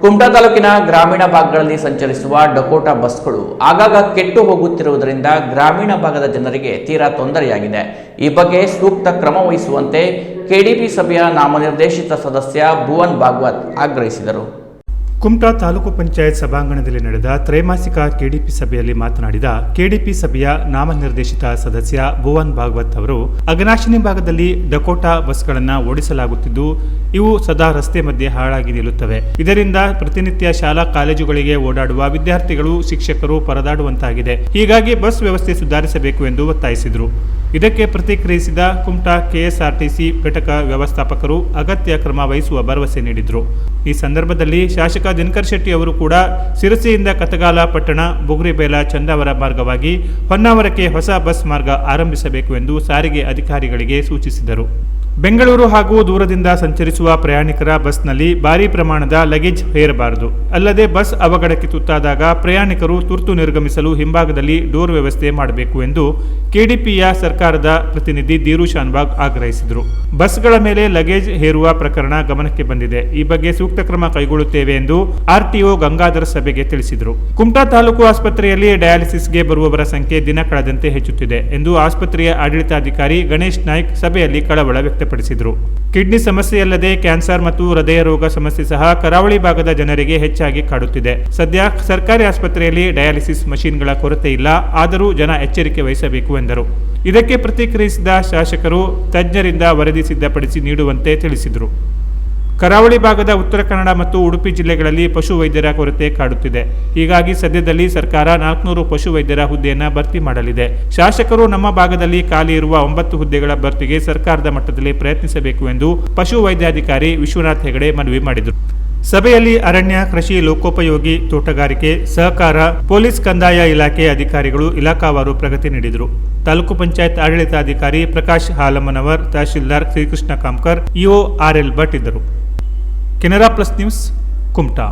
ಕುಮಟಾ ತಾಲೂಕಿನ ಗ್ರಾಮೀಣ ಭಾಗಗಳಲ್ಲಿ ಸಂಚರಿಸುವ ಡಕೋಟಾ ಬಸ್ಗಳು ಆಗಾಗ ಕೆಟ್ಟು ಹೋಗುತ್ತಿರುವುದರಿಂದ ಗ್ರಾಮೀಣ ಭಾಗದ ಜನರಿಗೆ ತೀರಾ ತೊಂದರೆಯಾಗಿದೆ. ಈ ಬಗ್ಗೆ ಸೂಕ್ತ ಕ್ರಮ ವಹಿಸುವಂತೆ ಕೆಡಿಪಿ ಸಭೆಯ ನಾಮನಿರ್ದೇಶಿತ ಸದಸ್ಯ ಭುವನ್ ಭಾಗವತ್ ಆಗ್ರಹಿಸಿದರು. ಕುಮಟಾ ತಾಲೂಕು ಪಂಚಾಯತ್ ಸಭಾಂಗಣದಲ್ಲಿ ನಡೆದ ತ್ರೈಮಾಸಿಕ ಕೆಡಿಪಿ ಸಭೆಯಲ್ಲಿ ಮಾತನಾಡಿದ ಕೆಡಿಪಿ ಸಭೆಯ ನಾಮನಿರ್ದೇಶಿತ ಸದಸ್ಯ ಭುವನ್ ಭಾಗವತ್ ಅವರು, ಅಘನಾಶಿನಿ ಭಾಗದಲ್ಲಿ ಡಕೋಟಾ ಬಸ್ಗಳನ್ನು ಓಡಿಸಲಾಗುತ್ತಿದ್ದು, ಇವು ಸದಾ ರಸ್ತೆ ಮಧ್ಯೆ ಹಾಳಾಗಿ ನಿಲ್ಲುತ್ತವೆ. ಇದರಿಂದ ಪ್ರತಿನಿತ್ಯ ಶಾಲಾ ಕಾಲೇಜುಗಳಿಗೆ ಓಡಾಡುವ ವಿದ್ಯಾರ್ಥಿಗಳು, ಶಿಕ್ಷಕರು ಪರದಾಡುವಂತಾಗಿದೆ. ಹೀಗಾಗಿ ಬಸ್ ವ್ಯವಸ್ಥೆ ಸುಧಾರಿಸಬೇಕು ಎಂದು ಒತ್ತಾಯಿಸಿದರು. ಇದಕ್ಕೆ ಪ್ರತಿಕ್ರಿಯಿಸಿದ ಕುಮಟಾ ಕೆಎಸ್ಆರ್ಟಿಸಿ ಘಟಕ ವ್ಯವಸ್ಥಾಪಕರು ಅಗತ್ಯ ಕ್ರಮ ವಹಿಸುವ ಭರವಸೆ ನೀಡಿದರು. ಈ ಸಂದರ್ಭದಲ್ಲಿ ಶಾಸಕ ದಿನಕರ್ ಶೆಟ್ಟಿ ಅವರು ಕೂಡ ಸಿರಸಿಯಿಂದ ಕತಗಾಲ ಪಟ್ಟಣ, ಬುಗುರಿಬೇಲ, ಚಂದಾವರ ಮಾರ್ಗವಾಗಿ ಹೊನ್ನಾವರಕ್ಕೆ ಹೊಸ ಬಸ್ ಮಾರ್ಗ ಆರಂಭಿಸಬೇಕು ಎಂದು ಸಾರಿಗೆ ಅಧಿಕಾರಿಗಳಿಗೆ ಸೂಚಿಸಿದರು. ಬೆಂಗಳೂರು ಹಾಗೂ ದೂರದಿಂದ ಸಂಚರಿಸುವ ಪ್ರಯಾಣಿಕರ ಬಸ್ನಲ್ಲಿ ಭಾರೀ ಪ್ರಮಾಣದ ಲಗೇಜ್ ಹೇರಬಾರದು. ಅಲ್ಲದೆ ಬಸ್ ಅವಘಡಕ್ಕೆ ತುತ್ತಾದಾಗ ಪ್ರಯಾಣಿಕರು ತುರ್ತು ನಿರ್ಗಮಿಸಲು ಹಿಂಭಾಗದಲ್ಲಿ ಡೋರ್ ವ್ಯವಸ್ಥೆ ಮಾಡಬೇಕು ಎಂದು ಕೆಡಿಪಿಯ ಸರ್ಕಾರದ ಪ್ರತಿನಿಧಿ ದೀರು ಶಾನ್ಭಾಗ್ ಆಗ್ರಹಿಸಿದರು. ಬಸ್ಗಳ ಮೇಲೆ ಲಗೇಜ್ ಹೇರುವ ಪ್ರಕರಣ ಗಮನಕ್ಕೆ ಬಂದಿದೆ. ಈ ಬಗ್ಗೆ ಸೂಕ್ತ ಕ್ರಮ ಕೈಗೊಳ್ಳುತ್ತೇವೆ ಎಂದು ಆರ್ಟಿಒ ಗಂಗಾಧರ್ ಸಭೆಗೆ ತಿಳಿಸಿದರು. ಕುಮಟಾ ತಾಲೂಕು ಆಸ್ಪತ್ರೆಯಲ್ಲಿ ಡಯಾಲಿಸಿಸ್ಗೆ ಬರುವವರ ಸಂಖ್ಯೆ ದಿನ ಕಳೆದಂತೆ ಹೆಚ್ಚುತ್ತಿದೆ ಎಂದು ಆಸ್ಪತ್ರೆಯ ಆಡಳಿತಾಧಿಕಾರಿ ಗಣೇಶ್ ನಾಯ್ಕ್ ಸಭೆಯಲ್ಲಿ ಕಳವಳ ವ್ಯಕ್ತಪಡಿಸಿದರು. ಕಿಡ್ನಿ ಸಮಸ್ಯೆಯಲ್ಲದೆ ಕ್ಯಾನ್ಸರ್ ಮತ್ತು ಹೃದಯ ರೋಗ ಸಮಸ್ಯೆ ಸಹ ಕರಾವಳಿ ಭಾಗದ ಜನರಿಗೆ ಹೆಚ್ಚಾಗಿ ಕಾಡುತ್ತಿದೆ. ಸದ್ಯ ಸರ್ಕಾರಿ ಆಸ್ಪತ್ರೆಯಲ್ಲಿ ಡಯಾಲಿಸಿಸ್ ಮಷೀನ್ಗಳ ಕೊರತೆ ಇಲ್ಲ, ಆದರೂ ಜನ ಎಚ್ಚರಿಕೆ ವಹಿಸಬೇಕು ಎಂದರು. ಇದಕ್ಕೆ ಪ್ರತಿಕ್ರಿಯಿಸಿದ ಶಾಸಕರು ತಜ್ಞರಿಂದ ವರದಿ ಸಿದ್ಧಪಡಿಸಿ ನೀಡುವಂತೆ ತಿಳಿಸಿದರು. ಕರಾವಳಿ ಭಾಗದ ಉತ್ತರ ಕನ್ನಡ ಮತ್ತು ಉಡುಪಿ ಜಿಲ್ಲೆಗಳಲ್ಲಿ ಪಶು ವೈದ್ಯರ ಕೊರತೆ ಕಾಡುತ್ತಿದೆ. ಹೀಗಾಗಿ ಸದ್ಯದಲ್ಲಿ ಸರ್ಕಾರ 400 ಪಶು ವೈದ್ಯರ ಹುದ್ದೆಯನ್ನು ಭರ್ತಿ ಮಾಡಲಿದೆ. ಶಾಸಕರು ನಮ್ಮ ಭಾಗದಲ್ಲಿ ಖಾಲಿ ಇರುವ 9 ಹುದ್ದೆಗಳ ಭರ್ತಿಗೆ ಸರ್ಕಾರದ ಮಟ್ಟದಲ್ಲಿ ಪ್ರಯತ್ನಿಸಬೇಕು ಎಂದು ಪಶು ವೈದ್ಯಾಧಿಕಾರಿ ವಿಶ್ವನಾಥ್ ಹೆಗಡೆ ಮನವಿ ಮಾಡಿದರು. ಸಭೆಯಲ್ಲಿ ಅರಣ್ಯ, ಕೃಷಿ, ಲೋಕೋಪಯೋಗಿ, ತೋಟಗಾರಿಕೆ, ಸಹಕಾರ, ಪೊಲೀಸ್, ಕಂದಾಯ ಇಲಾಖೆ ಅಧಿಕಾರಿಗಳು ಇಲಾಖಾವಾರು ಪ್ರಗತಿ ನೀಡಿದರು. ತಾಲೂಕು ಪಂಚಾಯತ್ ಆಡಳಿತಾಧಿಕಾರಿ ಪ್ರಕಾಶ್ ಹಾಲಮ್ಮನವರ್, ತಹಶೀಲ್ದಾರ್ ಶ್ರೀಕೃಷ್ಣ ಕಾಮ್ಕರ್, ಇಒ ಆರ್ಎಲ್ ಭಟ್ ಇದ್ದರು. Canara plus news, Kumta.